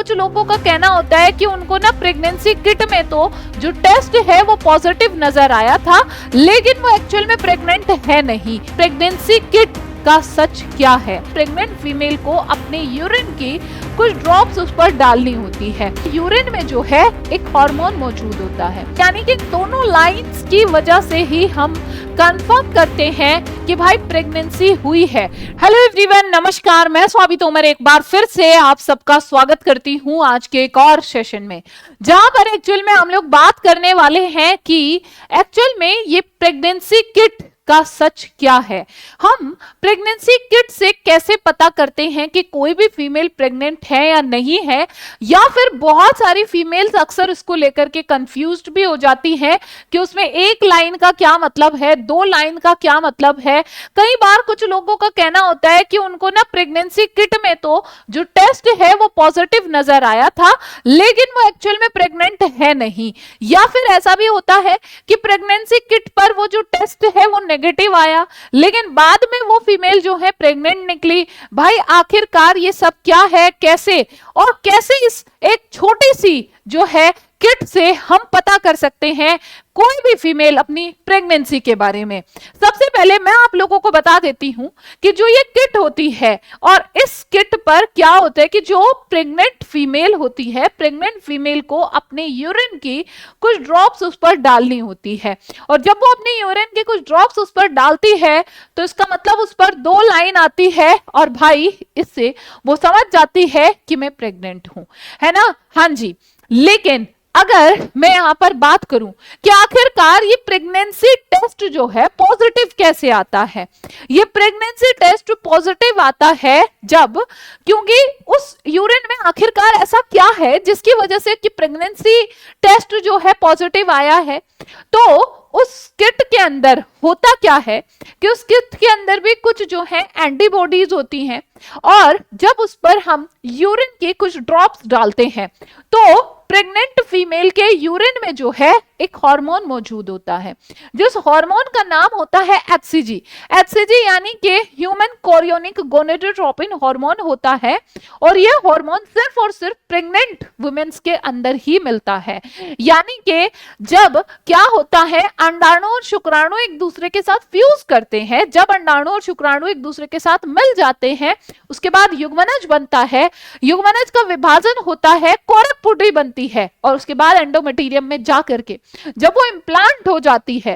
कुछ लोगों का कहना होता है कि उनको ना प्रेगनेंसी किट में तो जो टेस्ट है वो पॉजिटिव नजर आया था, लेकिन वो एक्चुअल में प्रेग्नेंट है नहीं। प्रेगनेंसी किट का सच क्या है? प्रेग्नेंट फीमेल को अपने यूरिन की कुछ ड्रॉप्स उस पर डालनी होती है। यूरिन में जो है एक हार्मोन मौजूद होता है, यानी कि दोनों लाइंस की वजह से ही हम कंफर्म करते हैं कि भाई प्रेगनेंसी हुई है। हेलो एवरीवन, नमस्कार, मैं स्वाति तोमर एक बार फिर से आप सबका स्वागत करती हूँ आज के एक और सेशन में, जहां पर एक्चुअल में हम लोग बात करने वाले हैं कि एक्चुअल में ये प्रेगनेंसी किट का सच क्या है। हम प्रेगनेंसी किट से कैसे पता करते हैं कि कोई भी फीमेल प्रेग्नेंट है या नहीं है, या फिर बहुत सारी फीमेल्स अक्सर इसको लेकर के कंफ्यूज्ड भी हो जाती हैं कि उसमें एक लाइन का क्या मतलब है, दो लाइन का क्या मतलब है। कई बार कुछ लोगों का कहना होता है कि उनको ना प्रेगनेंसी किट में तो जो टेस्ट है वो पॉजिटिव नजर आया था, लेकिन वो एक्चुअल में प्रेग्नेंट है नहीं। या फिर ऐसा भी होता है कि प्रेगनेंसी किट पर वो जो टेस्ट है वो नेगेटिव आया, लेकिन बाद में वो फीमेल जो है प्रेग्नेंट निकली। भाई आखिरकार ये सब क्या है, कैसे और कैसे इस एक छोटी सी जो है किट से हम पता कर सकते हैं कोई भी फीमेल अपनी प्रेगनेंसी के बारे में। सबसे पहले मैं आप लोगों को बता देती हूं कि जो ये किट होती है, और इस किट पर क्या होता है कि जो प्रेग्नेंट फीमेल होती है, प्रेग्नेंट फीमेल को अपने यूरिन की कुछ ड्रॉप्स उस पर डालनी होती है, और जब वो अपने यूरिन की कुछ ड्रॉप्स उस पर डालती है तो इसका मतलब उस पर दो लाइन आती है, और भाई इससे वो समझ जाती है कि मैं प्रेग्नेंट हूं, है ना। हाँ जी, लेकिन अगर मैं यहां पर बात करूं कि आखिरकार ये प्रेगनेंसी टेस्ट जो है पॉजिटिव कैसे आता है। ये प्रेगनेंसी टेस्ट पॉजिटिव आता है जब, क्योंकि उस यूरिन में आखिरकार ऐसा क्या है जिसकी वजह से कि प्रेगनेंसी टेस्ट जो है पॉजिटिव आया है। तो उस किट के अंदर होता क्या है कि उस किट के अंदर भी कुछ जो है एंटीबॉडीज होती हैं, और जब उस पर हम यूरिन के कुछ ड्रॉप्स डालते हैं तो प्रेग्नेंट फीमेल के यूरिन में जो है एक हार्मोन मौजूद होता है, जिस हार्मोन का नाम होता है एचसीजी। एचसीजी यानी कि ह्यूमन कोरियोनिक गोनेडोट्रोपिन हार्मोन होता है, और यह हार्मोन सिर्फ और सिर्फ प्रेग्नेंट वुमेन्स के अंदर ही मिलता है। यानी कि जब क्या होता है, अंडाणु और शुक्राणु एक दूसरे के साथ फ्यूज करते हैं, जब अंडाणु और शुक्राणु एक दूसरे के साथ मिल जाते हैं उसके बाद युग्मनज बनता है, युग्मनज का विभाजन होता है, कोरक पुटी बनती है, और उसके बाद एंडोमेटेरियम में जाकर के जब वो इम्प्लांट हो जाती है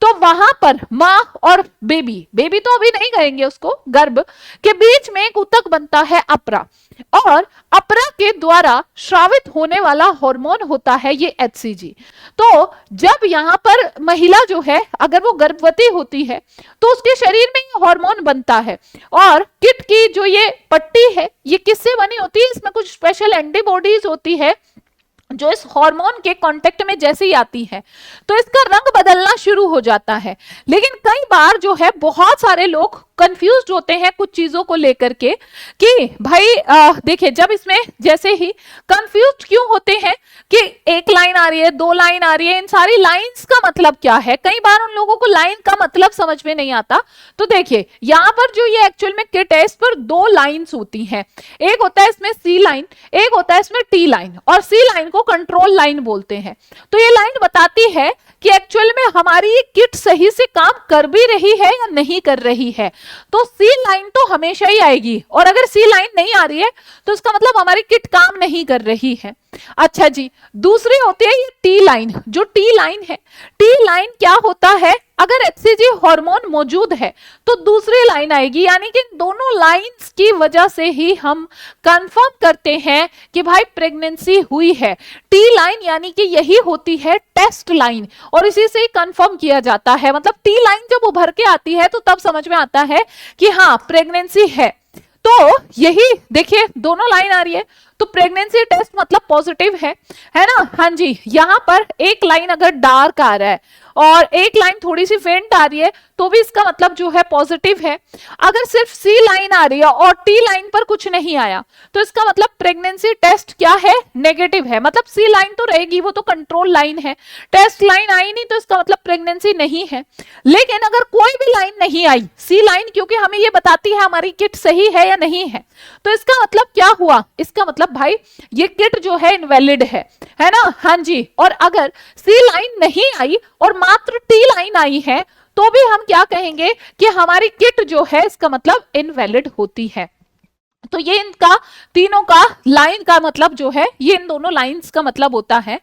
तो वहां पर मां और बेबी तो अभी नहीं कहेंगे उसको, गर्भ के बीच में एक ऊतक बनता है अपरा, और अपरा के द्वारा स्रावित होने वाला हार्मोन होता है ये एचसीजी। तो जब यहां पर महिला जो है अगर वो गर्भवती होती है तो उसके शरीर में ये हार्मोन बनता है, और किट की जो ये पट्टी है ये किससे बनी होती है, इसमें कुछ स्पेशल एंटीबॉडीज होती है जो इस हार्मोन के कांटेक्ट में जैसे ही आती है तो इसका रंग बदलना शुरू हो जाता है। लेकिन कई बार जो है बहुत सारे लोग कंफ्यूज्ड होते हैं कुछ चीजों को लेकर के कि भाई देखिए, जब इसमें जैसे ही कंफ्यूज्ड क्यों होते हैं कि एक लाइन आ रही है, दो लाइन आ रही है, इन सारी लाइंस का मतलब क्या है। कई बार उन लोगों को लाइन का मतलब समझ में नहीं आता। तो देखिए यहाँ पर जो ये एक्चुअल में किट है, इस पर दो लाइंस होती हैं, एक होता है इसमें सी लाइन, एक होता है इसमें टी लाइन, और सी लाइन को कंट्रोल लाइन बोलते हैं। तो ये लाइन बताती है कि एक्चुअल में हमारी ये किट सही से काम कर भी रही है या नहीं कर रही है। तो सी लाइन तो हमेशा ही आएगी, और अगर सी लाइन नहीं आ रही है तो इसका मतलब हमारी किट काम नहीं कर रही है। अच्छा जी, दूसरी होती है ये टी लाइन। जो टी लाइन है, टी लाइन क्या होता है, अगर एचसीजी हार्मोन मौजूद है तो दूसरी लाइन आएगी, यानी कि दोनों लाइंस की वजह से ही हम कंफर्म करते हैं कि भाई प्रेगनेंसी हुई है। टी लाइन यानी कि यही होती है टेस्ट लाइन, और इसी से ही कंफर्म किया जाता है। मतलब टी लाइन जब उभर के आती है तो तब समझ में आता है कि हाँ प्रेगनेंसी है। तो यही देखिए दोनों लाइन आ रही है तो प्रेगनेंसी टेस्ट मतलब पॉजिटिव है ना। हाँ जी, यहाँ पर एक लाइन अगर डार्क आ रहा है और एक लाइन थोड़ी सी फेंट आ रही है तो भी इसका मतलब जो है पॉजिटिव है। अगर सिर्फ सी लाइन आ रही है और टी लाइन पर कुछ नहीं आया तो इसका मतलब प्रेगनेंसी टेस्ट क्या है, नेगेटिव है, मतलब सी लाइन तो रहेगी, वो तो कंट्रोल लाइन है, टेस्ट लाइन आई नहीं तो इसका मतलब प्रेगनेंसी नहीं है। लेकिन अगर कोई भी लाइन नहीं आई, सी लाइन क्योंकि हमें ये बताती है हमारी किट सही है या नहीं है, तो इसका मतलब क्या हुआ, इसका मतलब भाई ये किट जो है इनवैलिड है ना। हाँ जी, और अगर सी लाइन नहीं आई और मात्र टी लाइन आई है तो भी हम क्या कहेंगे कि हमारी किट जो है इसका मतलब इनवैलिड होती है। तो ये इनका तीनों का लाइन का मतलब जो है, ये इन दोनों लाइंस का मतलब होता है।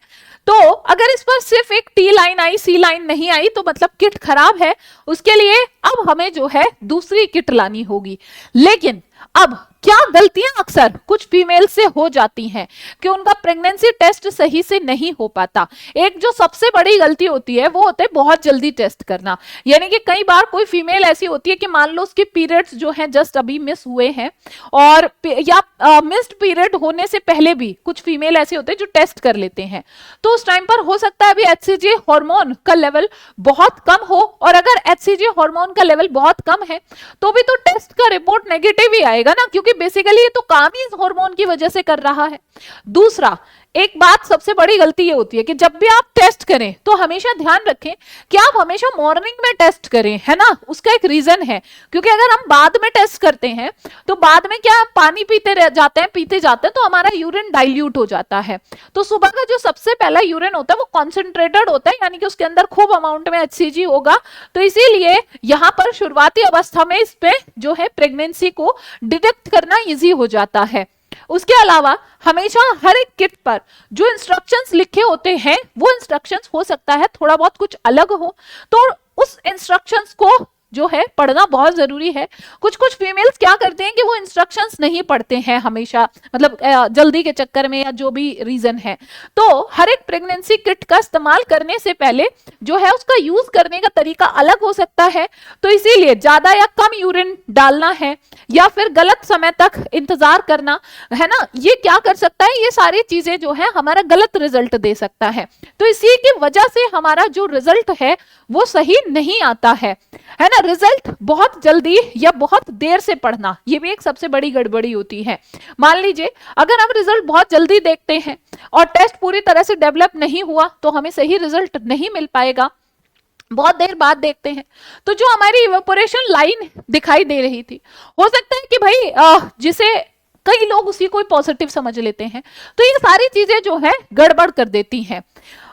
तो अगर इस पर सिर्फ एक टी लाइन आई, सी लाइन नहीं आई, तो मतलब किट खराब है, उसके लिए अब हमें जो है दूसरी किट लानी होगी। लेकिन अब क्या गलतियां अक्सर कुछ फीमेल से हो जाती हैं कि उनका प्रेगनेंसी टेस्ट सही से नहीं हो पाता। एक जो सबसे बड़ी गलती होती है वो होता है बहुत जल्दी टेस्ट करना। यानी कि कई बार कोई फीमेल ऐसी होती है कि मान लो उसके पीरियड्स जो हैं जस्ट अभी मिस हुए हैं, और या मिस्ड पीरियड होने से पहले भी कुछ फीमेल ऐसे होते हैं जो टेस्ट कर लेते हैं, तो उस टाइम पर हो सकता है अभी HCG हार्मोन का लेवल बहुत कम हो, और अगर HCG हार्मोन का लेवल बहुत कम है तो भी तो टेस्ट का रिपोर्ट नेगेटिव ही आएगा ना, क्योंकि बेसिकली ये तो काम ही इस हार्मोन की वजह से कर रहा है। दूसरा, एक बात सबसे बड़ी गलती ये होती है कि जब भी आप टेस्ट करें तो हमेशा ध्यान रखें कि आप हमेशा मॉर्निंग में टेस्ट करें, है ना। उसका एक रीजन है, क्योंकि अगर हम बाद में टेस्ट करते हैं तो बाद में क्या पानी पीते जाते हैं तो हमारा यूरिन डाइल्यूट हो जाता है। तो सुबह का जो सबसे पहला यूरिन होता है वो कॉन्सेंट्रेटेड होता है, यानी कि उसके अंदर खूब अमाउंट में HCG होगा। तो इसीलिए यहाँ पर शुरुआती अवस्था में इस पे जो है प्रेगनेंसी को डिटेक्ट करना ईजी हो जाता है। उसके अलावा हमेशा हर एक किट पर जो इंस्ट्रक्शंस लिखे होते हैं वो इंस्ट्रक्शंस हो सकता है थोड़ा बहुत कुछ अलग हो, तो उस इंस्ट्रक्शंस को जो है पढ़ना बहुत जरूरी है। कुछ कुछ फीमेल्स क्या करते हैं कि वो इंस्ट्रक्शंस नहीं पढ़ते हैं हमेशा, मतलब जल्दी के चक्कर में या जो भी रीजन है। तो हर एक प्रेगनेंसी किट का इस्तेमाल करने से पहले जो है उसका यूज करने का तरीका अलग हो सकता है, तो इसीलिए ज्यादा या कम यूरिन डालना है या फिर गलत समय तक इंतजार करना, है ना, ये क्या कर सकता है, ये सारी चीजें जो है हमारा गलत रिजल्ट दे सकता है। तो इसी की वजह से हमारा जो रिजल्ट है वो सही नहीं आता है ना। रिजल्ट बहुत जल्दी या बहुत देर से पढ़ना, ये भी एक सबसे बड़ी गड़बड़ी होती है। मान लीजिए अगर हम रिजल्ट बहुत जल्दी देखते हैं और टेस्ट पूरी तरह से डेवलप नहीं हुआ तो हमें सही रिजल्ट नहीं मिल पाएगा। बहुत देर बाद देखते हैं तो जो हमारी इवेपोरेशन लाइन दिखाई दे रही थी, हो सकता है कि भाई जिसे कई लोग उसी को पॉजिटिव समझ लेते हैं, तो ये सारी चीजें जो है गड़बड़ कर देती हैं।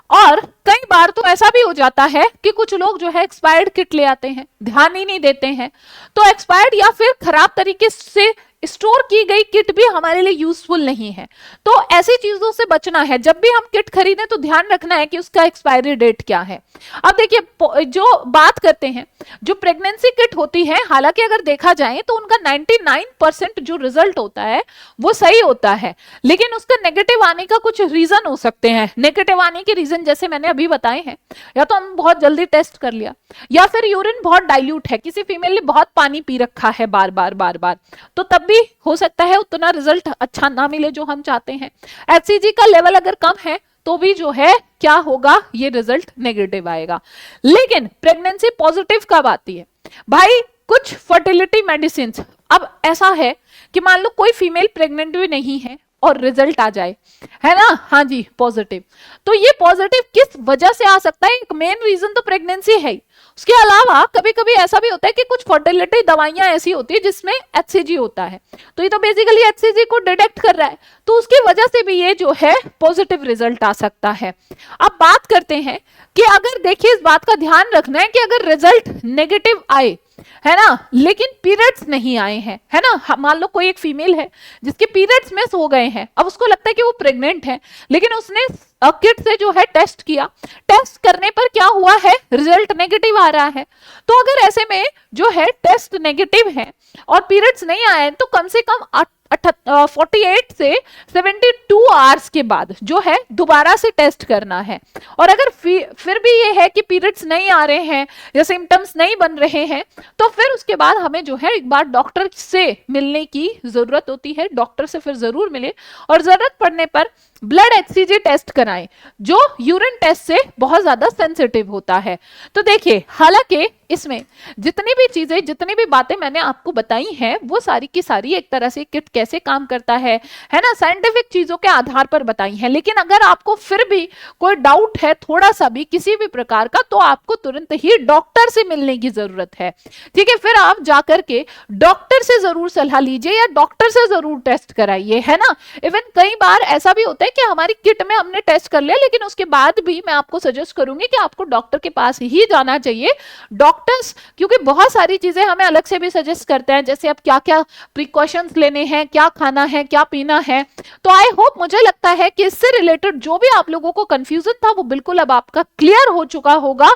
और कई बार तो ऐसा भी हो जाता है कि कुछ लोग जो है एक्सपायर्ड किट ले आते हैं, ध्यान ही नहीं देते हैं, तो एक्सपायर्ड या फिर खराब तरीके से स्टोर की गई किट भी हमारे लिए यूजफुल नहीं है। तो ऐसी चीजों से बचना है। जब भी हम किट खरीदें तो ध्यान रखना है कि उसका एक्सपायरी डेट क्या है। अब देखिए जो बात करते हैं, जो प्रेगनेंसी किट होती है, हालांकि अगर देखा जाए तो उनका 99% जो रिजल्ट होता है वो सही होता है, लेकिन उसका नेगेटिव आने का कुछ रीजन हो सकते हैं। नेगेटिव आने के रीजन जैसे मैंने अभी बताए हैं, या तो हम बहुत जल्दी टेस्ट कर लिया, या फिर यूरिन बहुत डाइल्यूट है, किसी फीमेल ने बहुत पानी पी रखा है बार बार, तो तब भी हो सकता है उतना रिजल्ट अच्छा ना मिले जो हम चाहते हैं। HCG का लेवल अगर कम है तो भी जो है क्या होगा, ये रिजल्ट नेगेटिव आएगा। लेकिन प्रेगनेंसी पॉजिटिव कब आती है भाई, कुछ फर्टिलिटी मेडिसिन। अब ऐसा है कि मान लो कोई फीमेल प्रेग्नेंट भी नहीं है और रिजल्ट आ जाए, है ना, हाँ जी पॉजिटिव, तो ये पॉजिटिव किस वजह से आ सकता है, एक मेन रीजन तो प्रेगनेंसी है ही। उसके अलावा कभी कभी ऐसा भी होता है कि कुछ फर्टिलिटी दवाइयां ऐसी होती है जिसमें HCG होता है, तो ये तो बेसिकली HCG को डिटेक्ट कर रहा है, तो उसकी वजह से भी ये जो है पॉजिटिव रिजल्ट आ सकता है। अब बात करते हैं कि अगर देखिए इस बात का ध्यान रखना है कि अगर रिजल्ट नेगेटिव आए, है ना, लेकिन पीरियड्स नहीं आए हैं, है ना, मान लो कोई एक फीमेल है जिसके पीरियड्स मिस हो गए हैं, अब उसको लगता है कि वो प्रेग्नेंट है, लेकिन उसने किट से जो है टेस्ट किया, टेस्ट करने पर क्या हुआ है, रिजल्ट नेगेटिव आ रहा है। तो अगर ऐसे में जो है टेस्ट नेगेटिव है और पीरियड्स नहीं आए तो कम से कम 48 से 72 आवर्स के बाद जो है दोबारा से टेस्ट करना है। और अगर फिर भी ये है कि पीरियड्स नहीं आ रहे हैं या सिम्टम्स नहीं बन रहे हैं, तो फिर उसके बाद हमें जो है एक बार डॉक्टर से मिलने की जरूरत होती है। डॉक्टर से फिर जरूर मिले और जरूरत पड़ने पर ब्लड HCG टेस्ट कराएं, जो यूरिन टेस्ट से बहुत ज्यादा सेंसिटिव होता है। तो देखिए, हालांकि इसमें जितनी भी चीजें, जितनी भी बातें मैंने आपको बताई हैं, वो सारी की सारी एक तरह से किट कैसे काम करता है ना, साइंटिफिक चीजों के आधार पर बताई हैं। लेकिन अगर आपको फिर भी कोई डाउट है थोड़ा सा भी किसी भी प्रकार का, तो आपको तुरंत ही डॉक्टर से मिलने की जरूरत है। ठीक है, फिर आप जाकर के डॉक्टर से जरूर सलाह लीजिए या डॉक्टर से जरूर टेस्ट कराइए, है ना। इवन कई बार ऐसा भी होता है कि हमारी किट में हमने टेस्ट कर लिया, लेकिन उसके बाद भी मैं आपको सजेस्ट करूंगी कि आपको डॉक्टर के पास ही जाना चाहिए। डॉक्टर्स क्योंकि बहुत सारी चीजें हमें अलग से भी सजेस्ट करते हैं, जैसे अब क्या क्या प्रिकॉशंस लेने हैं, क्या खाना है, क्या पीना है। तो आई होप, मुझे लगता है कि इससे रिलेटेड जो भी आप लोगों को कंफ्यूजन था वो बिल्कुल अब आपका क्लियर हो चुका होगा।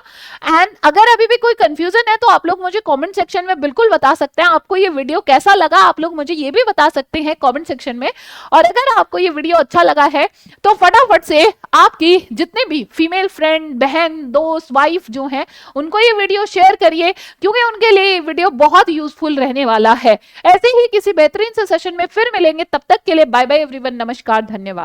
एंड अगर अभी भी कोई कंफ्यूजन है तो आप लोग मुझे कमेंट सेक्शन में बिल्कुल बता सकते हैं। आपको ये वीडियो कैसा लगा, आप लोग मुझे ये भी बता सकते हैं कमेंट सेक्शन में। और अगर आपको ये वीडियो अच्छा लगा है तो फटाफट से आपकी जितने भी फीमेल फ्रेंड, बहन, दोस्त, वाइफ जो हैं, उनको ये वीडियो शेयर करिए, क्योंकि उनके लिए ये वीडियो बहुत यूजफुल रहने वाला है। ऐसे ही किसी बेहतरीन से सेशन में फिर मिलेंगे, तब तक के लिए बाय बाय एवरीवन, नमस्कार, धन्यवाद।